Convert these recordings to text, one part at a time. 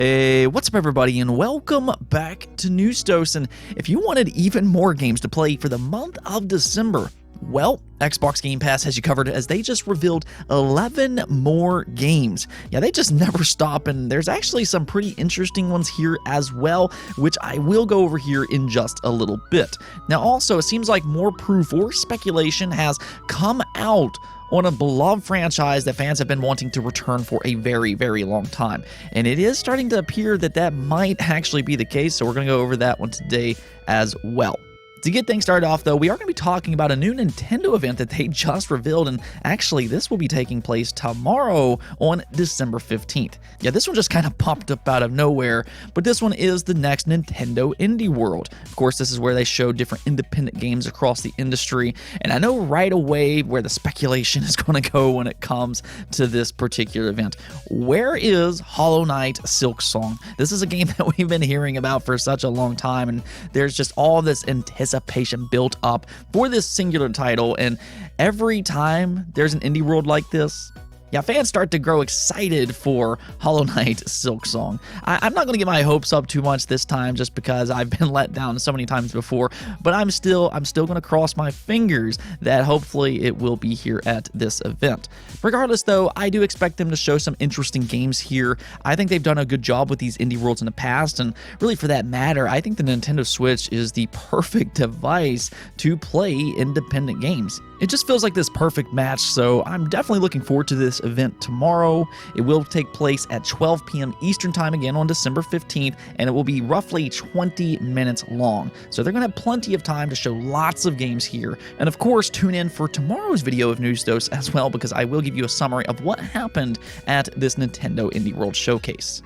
Hey, what's up everybody, and welcome back to Newsdose. And if you wanted even more games to play for the month of December, well, Xbox Game Pass has you covered as they just revealed 11 more games. Yeah, they just never stop, and there's actually some pretty interesting ones here as well, which I will go over here in just a little bit. Now also, it seems like more proof or speculation has come out on a beloved franchise that fans have been wanting to return for a very, very long time. And it is starting to appear that that might actually be the case, so we're going to go over that one today as well. To get things started off, though, we are going to be talking about a new Nintendo event that they just revealed, and actually this will be taking place tomorrow on December 15th. Yeah, this one just kind of popped up out of nowhere, but this one is the next Nintendo Indie World. Of course, this is where they show different independent games across the industry, and I know right away where the speculation is going to go when it comes to this particular event. Where is Hollow Knight Silksong? This is a game that we've been hearing about for such a long time, and there's just all this anticipation built up for this singular title, and every time there's an indie world like this, yeah, fans start to grow excited for Hollow Knight Silksong. I'm not going to get my hopes up too much this time just because I've been let down so many times before, but I'm still going to cross my fingers that hopefully it will be here at this event. Regardless, though, I do expect them to show some interesting games here. I think they've done a good job with these indie worlds in the past, and really for that matter, I think the Nintendo Switch is the perfect device to play independent games. It just feels like this perfect match, so I'm definitely looking forward to this event tomorrow. It will take place at 12 p.m. Eastern Time again on December 15th, and it will be roughly 20 minutes long. So they're going to have plenty of time to show lots of games here. And of course, tune in for tomorrow's video of Newsdose as well, because I will give you a summary of what happened at this Nintendo Indie World Showcase.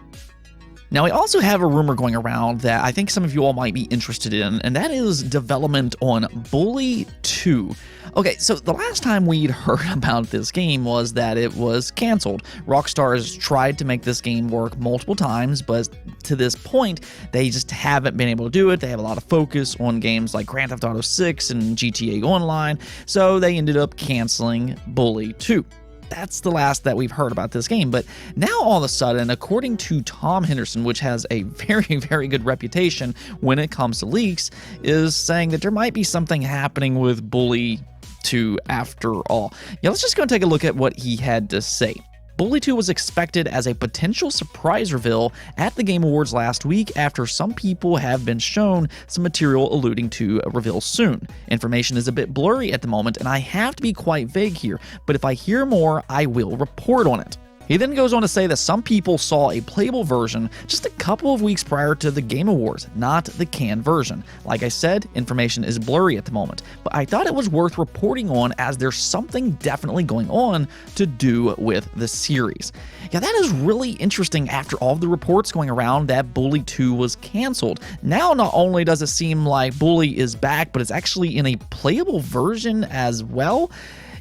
Now, I also have a rumor going around that I think some of you all might be interested in, and that is development on Bully 2. Okay, so the last time we'd heard about this game was that it was canceled. Rockstar has tried to make this game work multiple times, but to this point, they just haven't been able to do it. They have a lot of focus on games like Grand Theft Auto 6 and GTA Online, so they ended up canceling Bully 2. That's the last that we've heard about this game. But now all of a sudden, according to Tom Henderson, which has a very, very good reputation when it comes to leaks, is saying that there might be something happening with Bully 2 after all. Yeah, let's just go and take a look at what he had to say. Bully 2 was expected as a potential surprise reveal at the Game Awards last week after some people have been shown some material alluding to a reveal soon. Information is a bit blurry at the moment, and I have to be quite vague here, but if I hear more, I will report on it. He then goes on to say that some people saw a playable version just a couple of weeks prior to the Game Awards, not the canned version. Like I said, information is blurry at the moment, but I thought it was worth reporting on as there's something definitely going on to do with the series. Yeah, that is really interesting after all of the reports going around that Bully 2 was canceled. Now, not only does it seem like Bully is back, but it's actually in a playable version as well.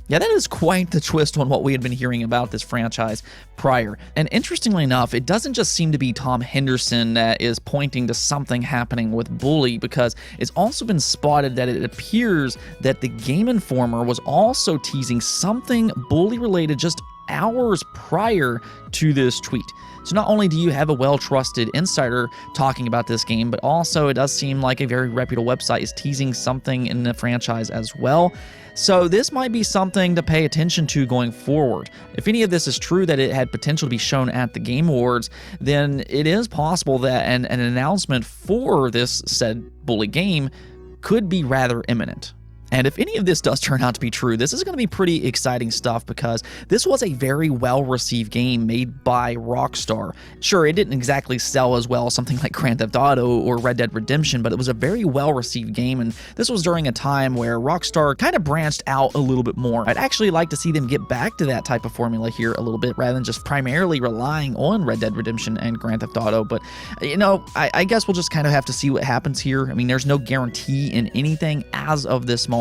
Yeah, that is quite the twist on what we had been hearing about this franchise prior. And interestingly enough, it doesn't just seem to be Tom Henderson that is pointing to something happening with Bully, because it's also been spotted that it appears that the Game Informer was also teasing something Bully related just hours prior to this tweet. So not only do you have a well-trusted insider talking about this game, but also it does seem like a very reputable website is teasing something in the franchise as well. So this might be something to pay attention to going forward. If any of this is true, that it had potential to be shown at the Game Awards, then it is possible that an announcement for this said Bully game could be rather imminent. And if any of this does turn out to be true, this is going to be pretty exciting stuff, because this was a very well-received game made by Rockstar. Sure, it didn't exactly sell as well as something like Grand Theft Auto or Red Dead Redemption, but it was a very well-received game, and this was during a time where Rockstar kind of branched out a little bit more. I'd actually like to see them get back to that type of formula here a little bit, rather than just primarily relying on Red Dead Redemption and Grand Theft Auto. But, you know, I guess we'll just kind of have to see what happens here. I mean, there's no guarantee in anything as of this moment.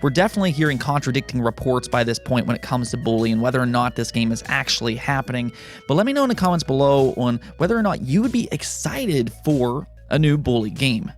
We're definitely hearing contradicting reports by this point when it comes to Bully and whether or not this game is actually happening. But let me know in the comments below on whether or not you would be excited for a new Bully game.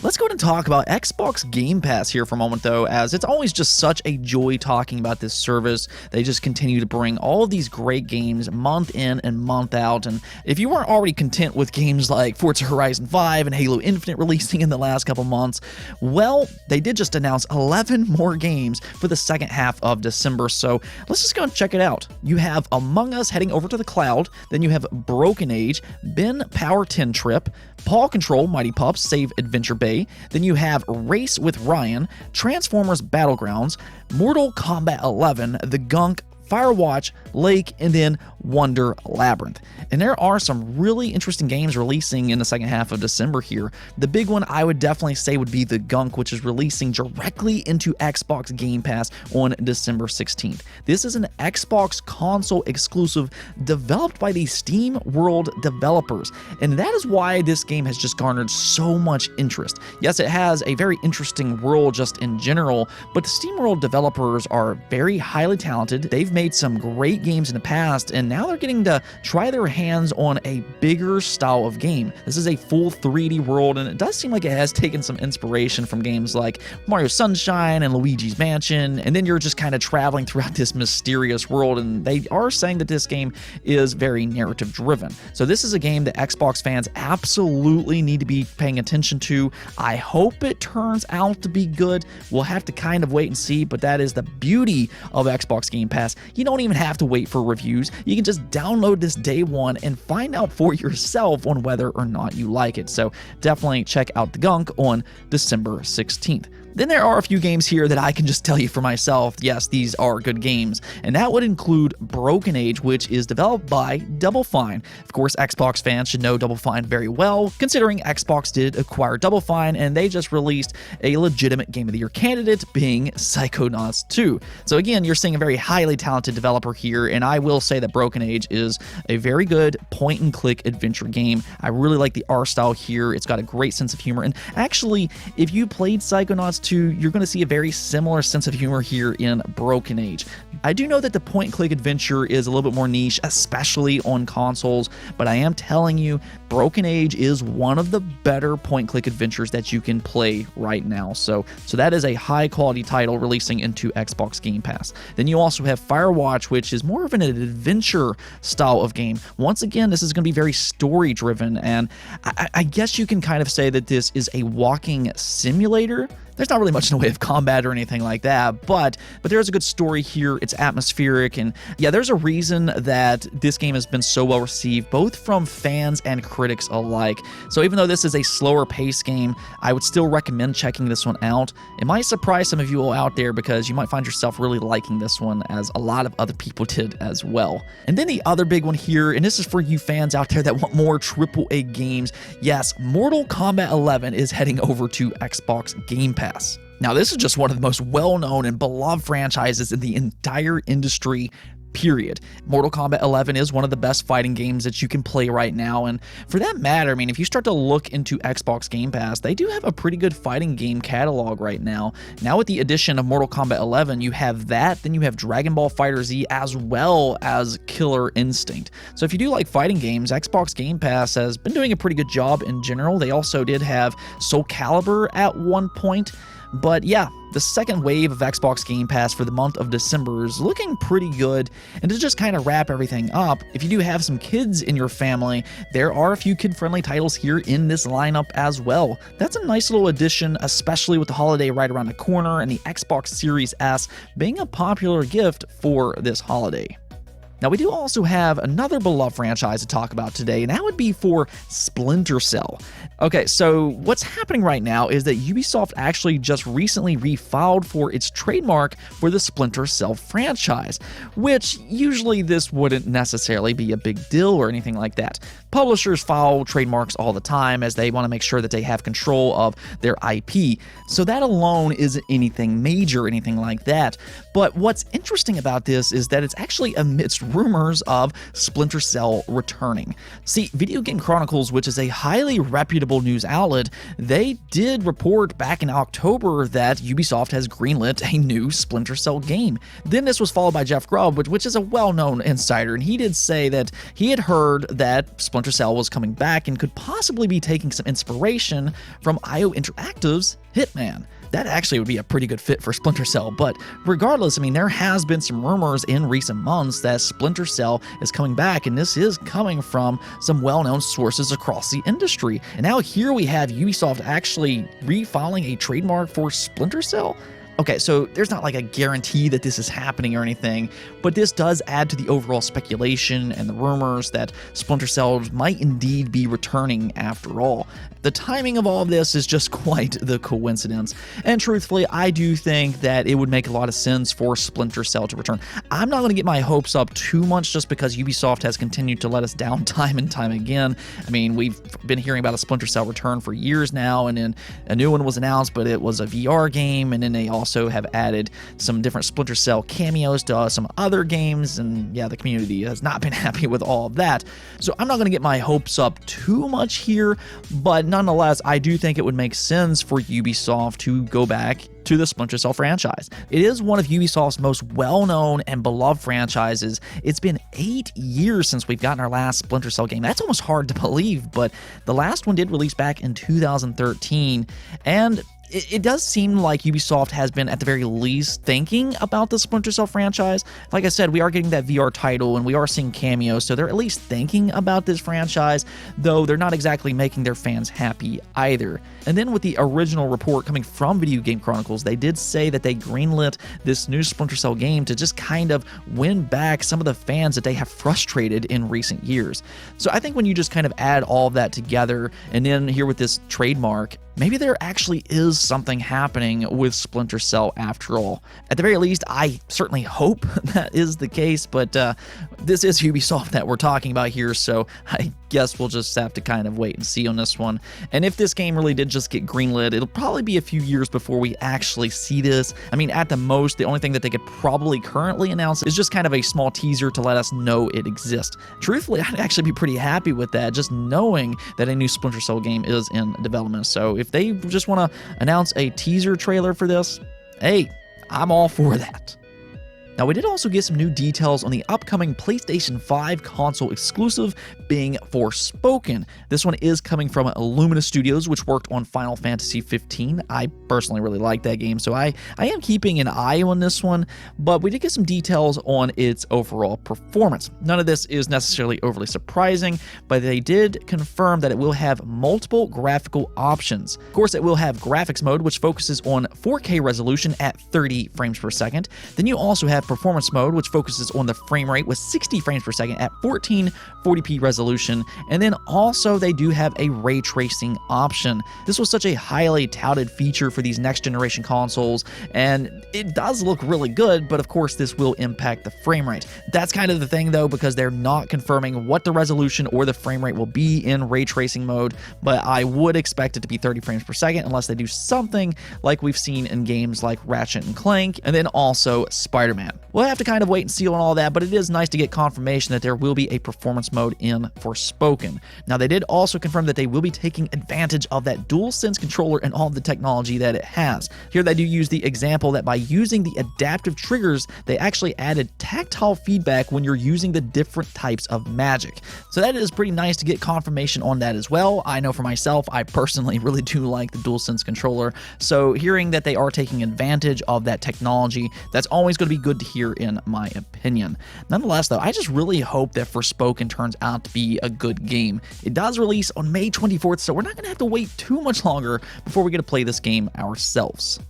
Let's go ahead and talk about Xbox Game Pass here for a moment, though, as it's always just such a joy talking about this service. They just continue to bring all of these great games month in and month out, and if you weren't already content with games like Forza Horizon 5 and Halo Infinite releasing in the last couple months, well, they did just announce 11 more games for the second half of December, so let's just go and check it out. You have Among Us heading over to the cloud, then you have Broken Age, Ben Power 10 Trip, Paw Control Mighty Pups Save Adventure Bay, then you have Race with Ryan, Transformers Battlegrounds, Mortal Kombat 11, The Gunk, Firewatch, Lake, and then Wonder Labyrinth. And there are some really interesting games releasing in the second half of December here. The big one I would definitely say would be The Gunk, which is releasing directly into Xbox Game Pass on December 16th. This is an Xbox console exclusive developed by the Steam World developers, and that is why this game has just garnered so much interest. Yes, it has a very interesting world just in general, but the Steam World developers are very highly talented. They've made some great games in the past, and now they're getting to try their hands on a bigger style of game. This is a full 3D world, and it does seem like it has taken some inspiration from games like Mario Sunshine and Luigi's Mansion, and then you're just kind of traveling throughout this mysterious world, and they are saying that this game is very narrative driven. So this is a game that Xbox fans absolutely need to be paying attention to. I hope it turns out to be good. We'll have to kind of wait and see, but that is the beauty of Xbox Game Pass. You don't even have to wait for reviews. You can just download this day one and find out for yourself on whether or not you like it. So definitely check out The Gunk on December 16th. Then there are a few games here that I can just tell you for myself, yes, these are good games, and that would include Broken Age, which is developed by Double Fine. Of course, Xbox fans should know Double Fine very well, considering Xbox did acquire Double Fine, and they just released a legitimate Game of the Year candidate, being Psychonauts 2. So again, you're seeing a very highly talented developer here, and I will say that Broken Age is a very good point-and-click adventure game. I really like the art style here. It's got a great sense of humor, and actually, if you played Psychonauts 2, you're going to see a very similar sense of humor here in Broken Age. I do know that the point-and-click adventure is a little bit more niche, especially on consoles, but I am telling you, Broken Age is one of the better point-and-click adventures that you can play right now. So that is a high-quality title releasing into Xbox Game Pass. Then you also have Firewatch, which is more of an adventure style of game. Once again, this is going to be very story-driven, and I guess you can kind of say that this is a walking simulator. There's not really much in the way of combat or anything like that, but there's a good story here. It's atmospheric, and yeah, there's a reason that this game has been so well received, both from fans and critics alike. So even though this is a slower paced game, I would still recommend checking this one out. It might surprise some of you all out there because you might find yourself really liking this one, as a lot of other people did as well. And then the other big one here, and this is for you fans out there that want more AAA games, yes, Mortal Kombat 11 is heading over to Xbox Game Pass. Now, this is just one of the most well-known and beloved franchises in the entire industry, period. Mortal Kombat 11 is one of the best fighting games that you can play right now, and for that matter, I mean, if you start to look into Xbox Game Pass, they do have a pretty good fighting game catalog right now. Now with the addition of Mortal Kombat 11, you have that, then you have Dragon Ball FighterZ, as well as Killer Instinct. So if you do like fighting games, Xbox Game Pass has been doing a pretty good job in general. They also did have Soul Calibur at one point. But yeah, the second wave of Xbox Game Pass for the month of December is looking pretty good. And to just kind of wrap everything up, if you do have some kids in your family, there are a few kid-friendly titles here in this lineup as well. That's a nice little addition, especially with the holiday right around the corner and the Xbox Series S being a popular gift for this holiday. Now, we do also have another beloved franchise to talk about today, and that would be for Splinter Cell. Okay, so what's happening right now is that Ubisoft actually just recently refiled for its trademark for the Splinter Cell franchise, which usually this wouldn't necessarily be a big deal or anything like that. Publishers file trademarks all the time as they want to make sure that they have control of their IP, so that alone isn't anything major or anything like that. But what's interesting about this is that it's actually amidst rumors of Splinter Cell returning. See, Video Game Chronicles, which is a highly reputable news outlet, they did report back in October that Ubisoft has greenlit a new Splinter Cell game. Then this was followed by Jeff Grubb, which is a well-known insider, and he did say that he had heard that Splinter Cell was coming back and could possibly be taking some inspiration from IO Interactive's Hitman. That actually would be a pretty good fit for Splinter Cell, but regardless, I mean, there has been some rumors in recent months that Splinter Cell is coming back, and this is coming from some well-known sources across the industry. And now here we have Ubisoft actually refiling a trademark for Splinter Cell. Okay, so there's not like a guarantee that this is happening or anything, but this does add to the overall speculation and the rumors that Splinter Cell might indeed be returning after all. The timing of all of this is just quite the coincidence, and truthfully, I do think that it would make a lot of sense for Splinter Cell to return. I'm not going to get my hopes up too much just because Ubisoft has continued to let us down time and time again. I mean, we've been hearing about a Splinter Cell return for years now, and then a new one was announced, but it was a VR game, and then they also have added some different Splinter Cell cameos to some other games, and yeah, the community has not been happy with all of that. So I'm not going to get my hopes up too much here, but nonetheless, I do think it would make sense for Ubisoft to go back to the Splinter Cell franchise. It is one of Ubisoft's most well-known and beloved franchises. It's been 8 years since we've gotten our last Splinter Cell game. That's almost hard to believe, but the last one did release back in 2013, and it does seem like Ubisoft has been, at the very least, thinking about the Splinter Cell franchise. Like I said, we are getting that VR title, and we are seeing cameos, so they're at least thinking about this franchise, though they're not exactly making their fans happy either. And then with the original report coming from Video Game Chronicles, they did say that they greenlit this new Splinter Cell game to just kind of win back some of the fans that they have frustrated in recent years. So I think when you just kind of add all of that together, and then here with this trademark, maybe there actually is something happening with Splinter Cell after all. At the very least, I certainly hope that is the case, but this is Ubisoft that we're talking about here, so I guess we'll just have to kind of wait and see on this one. And if this game really did just get greenlit, it'll probably be a few years before we actually see this. I mean, at the most, the only thing that they could probably currently announce is just kind of a small teaser to let us know it exists. Truthfully, I'd actually be pretty happy with that, just knowing that a new Splinter Cell game is in development. So if they just want to announce a teaser trailer for this, hey, I'm all for that. Now, we did also get some new details on the upcoming PlayStation 5 console exclusive being Forspoken. This one is coming from Illumina Studios, which worked on Final Fantasy 15. I personally really like that game, so I am keeping an eye on this one, but we did get some details on its overall performance. None of this is necessarily overly surprising, but they did confirm that it will have multiple graphical options. Of course, it will have graphics mode, which focuses on 4K resolution at 30 frames per second. Then you also have performance mode, which focuses on the frame rate with 60 frames per second at 1440p resolution, and then also they do have a ray tracing option. This was such a highly touted feature for these next generation consoles, and it does look really good, but of course this will impact the frame rate. That's kind of the thing though, because they're not confirming what the resolution or the frame rate will be in ray tracing mode, but I would expect it to be 30 frames per second unless they do something like we've seen in games like Ratchet and Clank, and then also Spider-Man. We'll have to kind of wait and see on all that, but it is nice to get confirmation that there will be a performance mode in Forspoken. Now, they did also confirm that they will be taking advantage of that DualSense controller and all of the technology that it has. Here they do use the example that by using the adaptive triggers, they actually added tactile feedback when you're using the different types of magic. So that is pretty nice to get confirmation on that as well. I know for myself, I personally really do like the DualSense controller, so hearing that they are taking advantage of that technology, that's always going to be good to hear in my opinion. Nonetheless though, I just really hope that Forspoken turns out to be a good game. It does release on May 24th, so we're not going to have to wait too much longer before we get to play this game ourselves.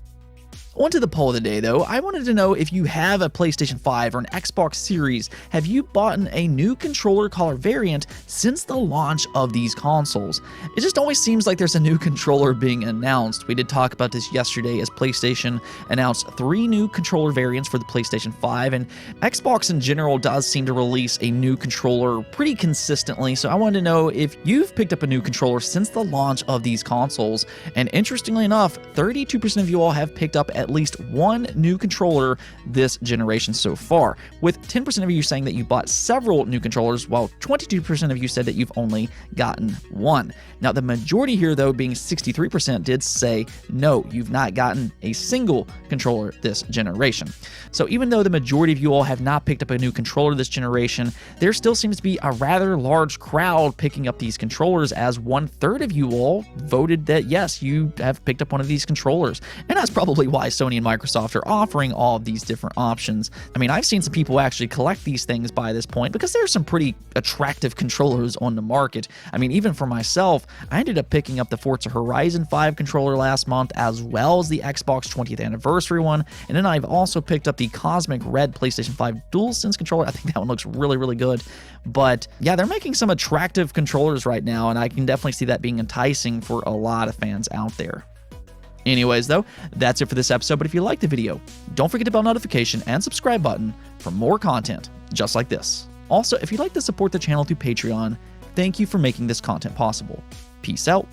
On to the poll of the day, though. I wanted to know if you have a PlayStation 5 or an Xbox Series, have you bought a new controller color variant since the launch of these consoles? It just always seems like there's a new controller being announced. We did talk about this yesterday as PlayStation announced 3 new controller variants for the PlayStation 5, and Xbox in general does seem to release a new controller pretty consistently, so I wanted to know if you've picked up a new controller since the launch of these consoles, and interestingly enough, 32% of you all have picked up at least one new controller this generation so far, with 10% of you saying that you bought several new controllers, while 22% of you said that you've only gotten one. Now, the majority here, though, being 63%, did say no, you've not gotten a single controller this generation. So even though the majority of you all have not picked up a new controller this generation, there still seems to be a rather large crowd picking up these controllers, as 1/3 of you all voted that yes, you have picked up one of these controllers. And that's probably why Sony and Microsoft are offering all of these different options. I mean, I've seen some people actually collect these things by this point because there's some pretty attractive controllers on the market. I mean, even for myself, I ended up picking up the Forza Horizon 5 controller last month, as well as the Xbox 20th anniversary one, and then I've also picked up the Cosmic Red PlayStation 5 DualSense controller. I think that one looks really, really good. But yeah, they're making some attractive controllers right now, and I can definitely see that being enticing for a lot of fans out there. Anyways, though, that's it for this episode, but if you liked the video, don't forget the bell notification and subscribe button for more content just like this. Also, if you'd like to support the channel through Patreon, thank you for making this content possible. Peace out.